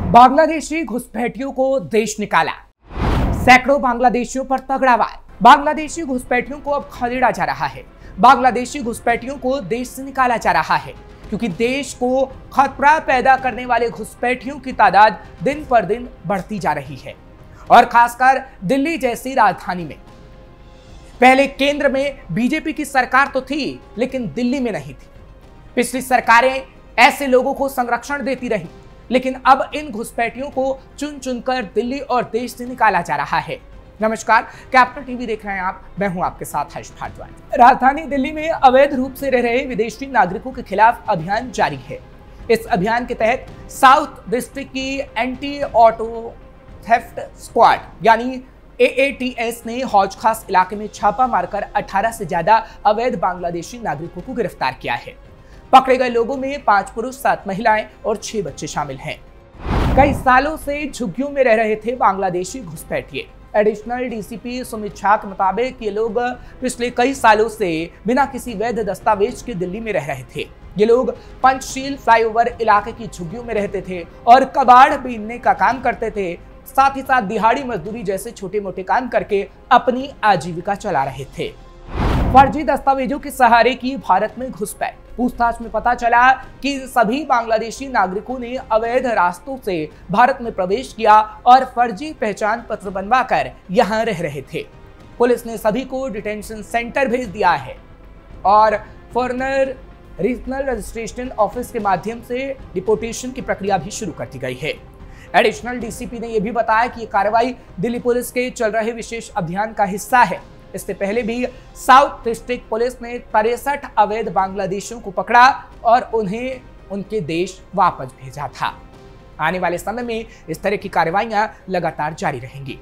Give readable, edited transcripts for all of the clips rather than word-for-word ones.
बांग्लादेशी घुसपैठियों को देश निकाला, सैकड़ों बांग्लादेशियों पर तगड़ा वार। बांग्लादेशी घुसपैठियों को अब खदेड़ा जा रहा है। बांग्लादेशी घुसपैठियों को देश से निकाला जा रहा है क्योंकि देश को खतरा पैदा करने वाले घुसपैठियों की तादाद दिन पर दिन बढ़ती जा रही है और खासकर दिल्ली जैसी राजधानी में। पहले केंद्र में बीजेपी की सरकार तो थी लेकिन दिल्ली में नहीं थी। पिछली सरकारें ऐसे लोगों को संरक्षण देती रही, लेकिन अब इन घुसपैठियों को चुन चुनकर दिल्ली और देश से निकाला जा रहा है। नमस्कार, कैपिटल टीवी देख रहे हैं आप, मैं हूं आपके साथ हर्ष भारद्वाज। राजधानी दिल्ली में अवैध रूप से रह रहे विदेशी नागरिकों के खिलाफ अभियान जारी है। इस अभियान के तहत साउथ डिस्ट्रिक्ट की एंटी ऑटो थेफ्ट स्क्वाड यानी AATS ने हौज खास इलाके में छापा मारकर 18 से ज्यादा अवैध बांग्लादेशी नागरिकों को गिरफ्तार किया है। पकड़े गए लोगों में 5 पुरुष, 7 महिलाएं और 6 बच्चे शामिल हैं। कई सालों से झुग्गियों में रह रहे थे बांग्लादेशी घुसपैठिए। एडिशनल DCP सुमित झा के मुताबिक ये लोग पिछले कई सालों से बिना किसी वैध दस्तावेज के दिल्ली में रह रहे थे। ये लोग पंचशील फ्लाईओवर इलाके की झुग्गियों में रहते थे और कबाड़ बीनने का काम करते थे। साथ ही साथ दिहाड़ी मजदूरी जैसे छोटे मोटे काम करके अपनी आजीविका चला रहे थे। फर्जी दस्तावेजों के सहारे की भारत में घुसपैठ। पूछताछ में पता चला कि सभी बांग्लादेशी नागरिकों ने अवैध रास्तों से भारत में प्रवेश किया और फर्जी पहचान पत्र बनवाकर यहां रह रहे थे। पुलिस ने सभी को डिटेंशन सेंटर भेज दिया है और फॉरेनर रीजनल रजिस्ट्रेशन ऑफिस के माध्यम से डिपोर्टेशन की प्रक्रिया भी शुरू कर दी गई है। एडिशनल DCP ने यह भी बताया कि यह कार्रवाई दिल्ली पुलिस के चल रहे विशेष अभियान का हिस्सा है। इससे पहले भी साउथ डिस्ट्रिक्ट पुलिस ने 63 अवैध बांग्लादेशियों को पकड़ा और उन्हें उनके देश वापस भेजा था। आने वाले समय में इस तरह की कार्रवाइयां लगातार जारी रहेंगी।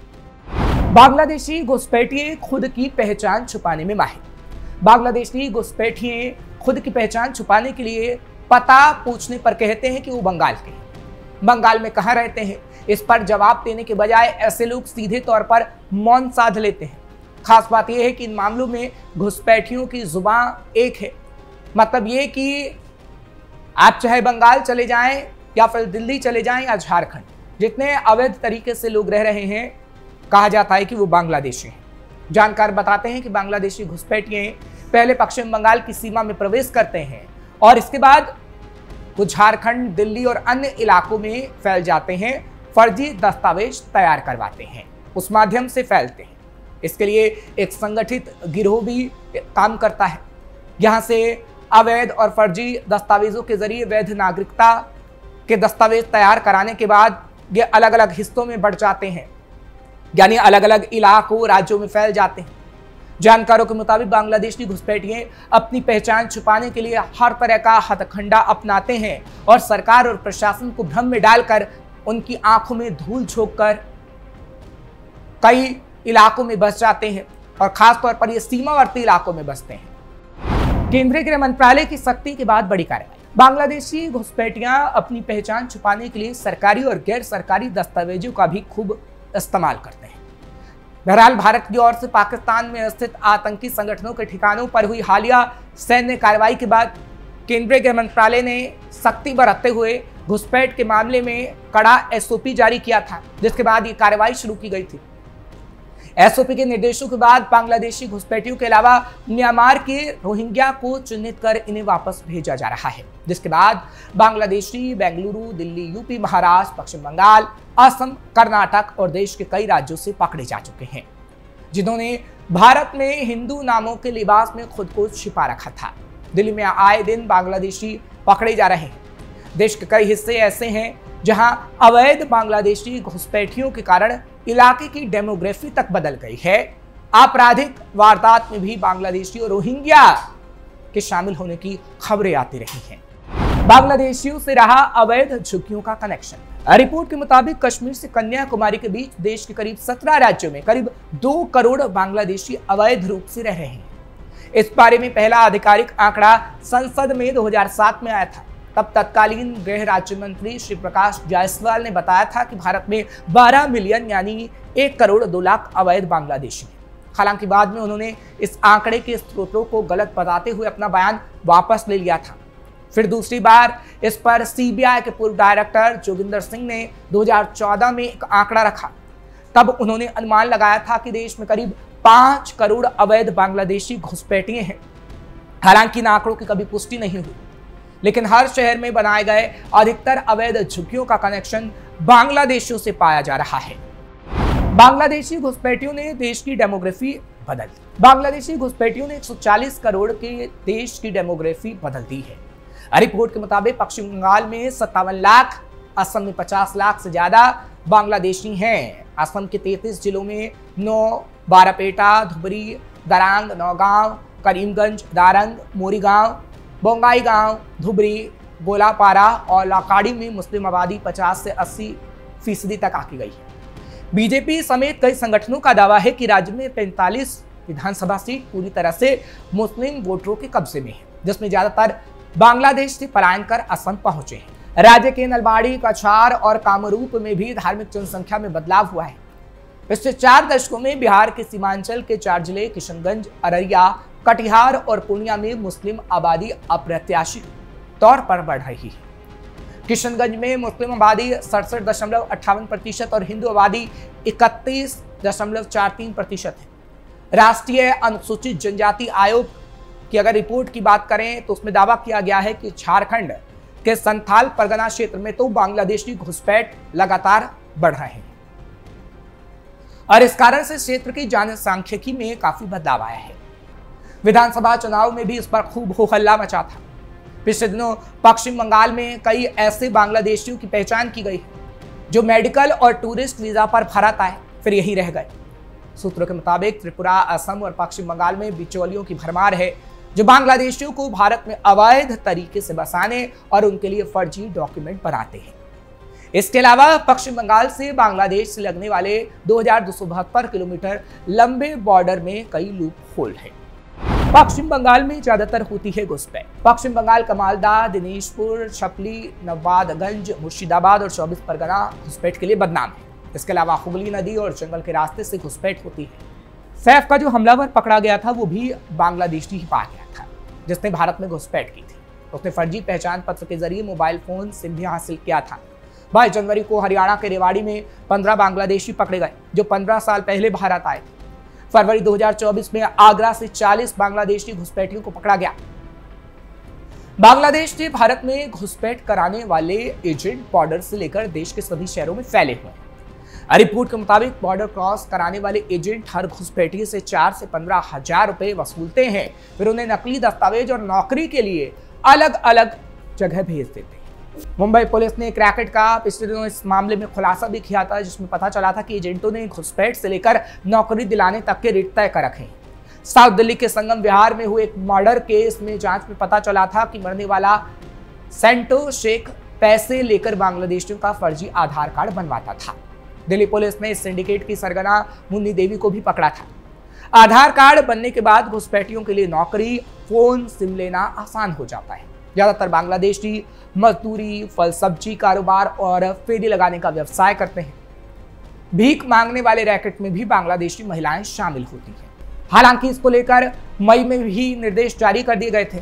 बांग्लादेशी घुसपैठिए खुद की पहचान छुपाने में माहिर। बांग्लादेशी घुसपैठिए खुद की पहचान छुपाने के लिए पता पूछने पर कहते हैं कि वो बंगाल के हैं। बंगाल में कहां रहते हैं, इस पर जवाब देने के बजाय ऐसे लोग सीधे तौर पर मौन साध लेते हैं। खास बात यह है कि इन मामलों में घुसपैठियों की जुबान एक है। मतलब ये कि आप चाहे बंगाल चले जाएं या फिर दिल्ली चले जाएं या झारखंड, जितने अवैध तरीके से लोग रह रहे हैं, कहा जाता है कि वो बांग्लादेशी हैं। जानकार बताते हैं कि बांग्लादेशी घुसपैठिए पहले पश्चिम बंगाल की सीमा में प्रवेश करते हैं और इसके बाद वो झारखंड, दिल्ली और अन्य इलाकों में फैल जाते हैं। फर्जी दस्तावेज तैयार करवाते हैं, उस माध्यम से फैलते हैं। इसके लिए एक संगठित गिरोह भी काम करता है। यहाँ से अवैध और फर्जी दस्तावेजों के जरिए वैध नागरिकता के दस्तावेज तैयार कराने के बाद ये अलग अलग हिस्सों में बढ़ जाते हैं, यानी अलग अलग इलाकों, राज्यों में फैल जाते हैं। जानकारों के मुताबिक बांग्लादेशी घुसपैठिए अपनी पहचान छुपाने के लिए हर तरह का हथकंडा अपनाते हैं और सरकार और प्रशासन को भ्रम में डालकर उनकी आंखों में धूल झोंककर कई इलाकों में बस जाते हैं और खासतौर पर ये सीमावर्ती इलाकों में बसते हैं। केंद्रीय गृह मंत्रालय की सख्ती के बाद बड़ी कार्रवाई। बांग्लादेशी घुसपैठियां अपनी पहचान छुपाने के लिए सरकारी और गैर सरकारी दस्तावेजों का भी खूब इस्तेमाल करते हैं। बहरहाल भारत की ओर से पाकिस्तान में स्थित आतंकी संगठनों के ठिकानों पर हुई हालिया सैन्य कार्रवाई के बाद केंद्रीय गृह मंत्रालय ने सख्ती बरतते हुए घुसपैठ के मामले में कड़ा SOP जारी किया था, जिसके बाद ये कार्रवाई शुरू की गई थी। SOP के निर्देशों के बाद बांग्लादेशी घुसपैठियों के अलावा म्यांमार के रोहिंग्या को चिन्हित कर इन्हें वापस भेजा जा रहा है, जिसके बाद बांग्लादेशी बेंगलुरु, दिल्ली, UP, महाराष्ट्र, पश्चिम बंगाल, असम, कर्नाटक और देश के कई राज्यों से पकड़े जा चुके हैं, जिन्होंने भारत में हिंदू नामों के लिबास में खुद को छिपा रखा था। दिल्ली में आए दिन बांग्लादेशी पकड़े जा रहे हैं। देश के कई हिस्से ऐसे हैं जहां अवैध बांग्लादेशी घुसपैठियों के कारण इलाके की डेमोग्राफी तक बदल गई है। आपराधिक वारदात में भी बांग्लादेशी और रोहिंग्या के शामिल होने की खबरें आती रही हैं। बांग्लादेशियों से रहा अवैध झुग्गियों का कनेक्शन। रिपोर्ट के मुताबिक कश्मीर से कन्याकुमारी के बीच देश के करीब 17 राज्यों में करीब 2 करोड़ बांग्लादेशी अवैध रूप से रह रहे हैं। इस बारे में पहला आधिकारिक आंकड़ा संसद में 2007 में आया था। तब तत्कालीन गृह राज्य मंत्री श्री प्रकाश जायसवाल ने बताया था कि भारत में 12 मिलियन यानी 1 करोड़ 2 लाख अवैध बांग्लादेशी हैं। हालांकि बाद में उन्होंने इस आंकड़े के स्रोतों को गलत बताते हुए अपना बयान वापस ले लिया था। फिर दूसरी बार इस पर सीबीआई के पूर्व डायरेक्टर जोगिंदर सिंह ने 2014 में एक आंकड़ा रखा। तब उन्होंने अनुमान लगाया था कि देश में करीब 5 करोड़ अवैध बांग्लादेशी घुसपैठिए हैं। हालांकि इन आंकड़ों की कभी पुष्टि नहीं हुई, लेकिन हर शहर में बनाए गए अधिकतर अवैध झुग्गियों का कनेक्शन बांग्लादेशियों से पाया जा रहा है। बांग्लादेशी घुसपैठियों ने देश की डेमोग्राफी बदल दी। बांग्लादेशी घुसपैठियों ने 140 करोड़ के देश की डेमोग्राफी बदल दी है। रिपोर्ट के मुताबिक पश्चिम बंगाल में 57 लाख, असम में 50 लाख से ज्यादा बांग्लादेशी हैं। असम के 33 जिलों में 9, बारापेटा, धुबरी, दरांग, नौगांव, करीमगंज, दारंग, मोरीगांव, बोंगाईगांव, धुबरी, गोलापारा और लाकाड़ी में मुस्लिम आबादी 50 से 80% तक आकी गई है। बीजेपी समेत कई संगठनों का दावा है कि राज्य में 45 विधानसभा सीट पूरी तरह से मुस्लिम वोटरों के कब्जे में है, जिसमें ज्यादातर बांग्लादेश से पलायन कर असम पहुंचे हैं। राज्य के नलबाड़ी, कछार और कामरूप में भी धार्मिक जनसंख्या में बदलाव हुआ है। पिछले 4 दशकों में बिहार के सीमांचल के 4 जिले किशनगंज, अररिया, कटिहार और पूर्णिया में मुस्लिम आबादी अप्रत्याशित तौर पर बढ़ रही है। किशनगंज में मुस्लिम आबादी 67.58% और हिंदू आबादी 31.43% है। राष्ट्रीय अनुसूचित जनजाति आयोग की अगर रिपोर्ट की बात करें तो उसमें दावा किया गया है कि झारखंड के संथाल परगना क्षेत्र में तो बांग्लादेशी घुसपैठ लगातार बढ़ रहे हैं और इस कारण से क्षेत्र की जनसांख्यिकी में काफी बदलाव आया है। विधानसभा चुनाव में भी इस पर खूब हो हल्ला मचा था। पिछले दिनों पश्चिम बंगाल में कई ऐसे बांग्लादेशियों की पहचान की गई जो मेडिकल और टूरिस्ट वीजा पर भारत आए फिर यहीं रह गए। सूत्रों के मुताबिक त्रिपुरा, असम और पश्चिम बंगाल में बिचौलियों की भरमार है जो बांग्लादेशियों को भारत में अवैध तरीके से बसाने और उनके लिए फर्जी डॉक्यूमेंट बनाते हैं। इसके अलावा पश्चिम बंगाल से बांग्लादेश से लगने वाले 2272 किलोमीटर लंबे बॉर्डर में कई लूप होल है। पश्चिम बंगाल में ज्यादातर होती है घुसपैठ। पश्चिम बंगाल का मालदा, दिनेशपुर, छपली, नवाबगंज, मुर्शिदाबाद और 24 परगना घुसपैठ के लिए बदनाम है। इसके अलावा हुगली नदी और जंगल के रास्ते से घुसपैठ होती है। सैफ का जो हमलावर पकड़ा गया था वो भी बांग्लादेशी ही पाया गया था, जिसने भारत में घुसपैठ की थी। उसने फर्जी पहचान पत्र के जरिए मोबाइल फोन सिम भी हासिल किया था। 22 जनवरी को हरियाणा के रेवाड़ी में 15 बांग्लादेशी पकड़े गए जो 15 साल पहले भारत आए थे। फरवरी 2024 में आगरा से 40 बांग्लादेशी घुसपैठियों को पकड़ा गया। बांग्लादेश से भारत में घुसपैठ कराने वाले एजेंट बॉर्डर से लेकर देश के सभी शहरों में फैले हुए हैं। रिपोर्ट के मुताबिक बॉर्डर क्रॉस कराने वाले एजेंट हर घुसपैठिए से 4 से 15 हजार रुपए वसूलते हैं, फिर उन्हें नकली दस्तावेज और नौकरी के लिए अलग अलग जगह भेज देते हैं। मुंबई पुलिस ने एक रैकेट का पिछले दिनों इस मामले में खुलासा भी किया था, जिसमें पता चला था कि एजेंटों ने घुसपैठ से लेकर नौकरी दिलाने तक के रेट तय कर रखे हैं। साउथ दिल्ली के संगम विहार में हुए एक मर्डर केस में जांच में पता चला था कि मरने वाला सेंटो शेख पैसे लेकर बांग्लादेशियों का फर्जी आधार कार्ड बनवाता था। दिल्ली पुलिस ने इस सिंडिकेट की सरगना मुन्नी देवी को भी पकड़ा था। आधार कार्ड बनने के बाद घुसपैठियों के लिए नौकरी, फोन, सिम लेना आसान हो जाता है। ज्यादातर बांग्लादेशी मजदूरी, फल सब्जी कारोबार और फेरी लगाने का व्यवसाय करते हैं। भीख मांगने वाले रैकेट में भी बांग्लादेशी महिलाएं शामिल होती हैं। हालांकि इसको लेकर मई में भी निर्देश जारी कर दिए गए थे।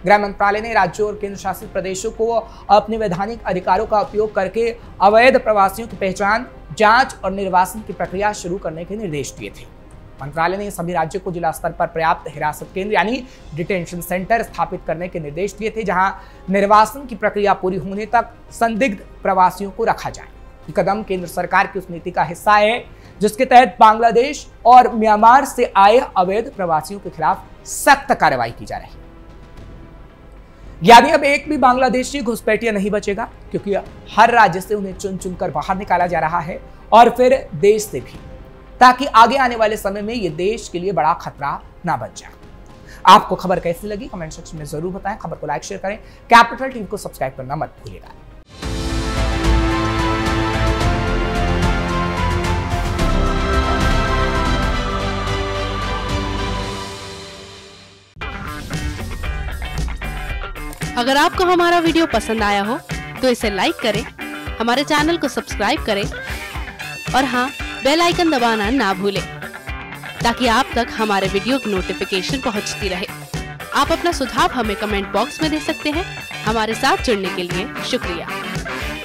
गृह मंत्रालय ने राज्यों और केंद्र शासित प्रदेशों को अपने वैधानिक अधिकारों का उपयोग करके अवैध प्रवासियों की पहचान, जांच और निर्वासन की प्रक्रिया शुरू करने के निर्देश दिए थे। मंत्रालय ने सभी राज्यों को जिला स्तर पर पर्याप्त हिरासत केंद्र यानी डिटेंशन सेंटर स्थापित करने के निर्देश दिए थे, जहां निर्वासन की प्रक्रिया पूरी होने तक संदिग्ध प्रवासियों को रखा जाए। ये कदम केंद्र सरकार की उस नीति का हिस्सा है जिसके तहत बांग्लादेश और म्यांमार से आए अवैध प्रवासियों के खिलाफ सख्त कार्रवाई की जा रही है। यानी अब एक भी बांग्लादेशी घुसपैठिया नहीं बचेगा, क्योंकि हर राज्य से उन्हें चुन चुनकर बाहर निकाला जा रहा है और फिर देश से भी, ताकि आगे आने वाले समय में ये देश के लिए बड़ा खतरा ना बन जाए। आपको खबर कैसी लगी कमेंट सेक्शन में जरूर बताएं। खबर को लाइक शेयर करें। कैपिटल टीवी को सब्सक्राइब करना मत भूलिएगा। अगर आपको हमारा वीडियो पसंद आया हो तो इसे लाइक करें, हमारे चैनल को सब्सक्राइब करें और हाँ, बेल आइकन दबाना ना भूलें ताकि आप तक हमारे वीडियो की नोटिफिकेशन पहुंचती रहे। आप अपना सुझाव हमें कमेंट बॉक्स में दे सकते हैं। हमारे साथ जुड़ने के लिए शुक्रिया।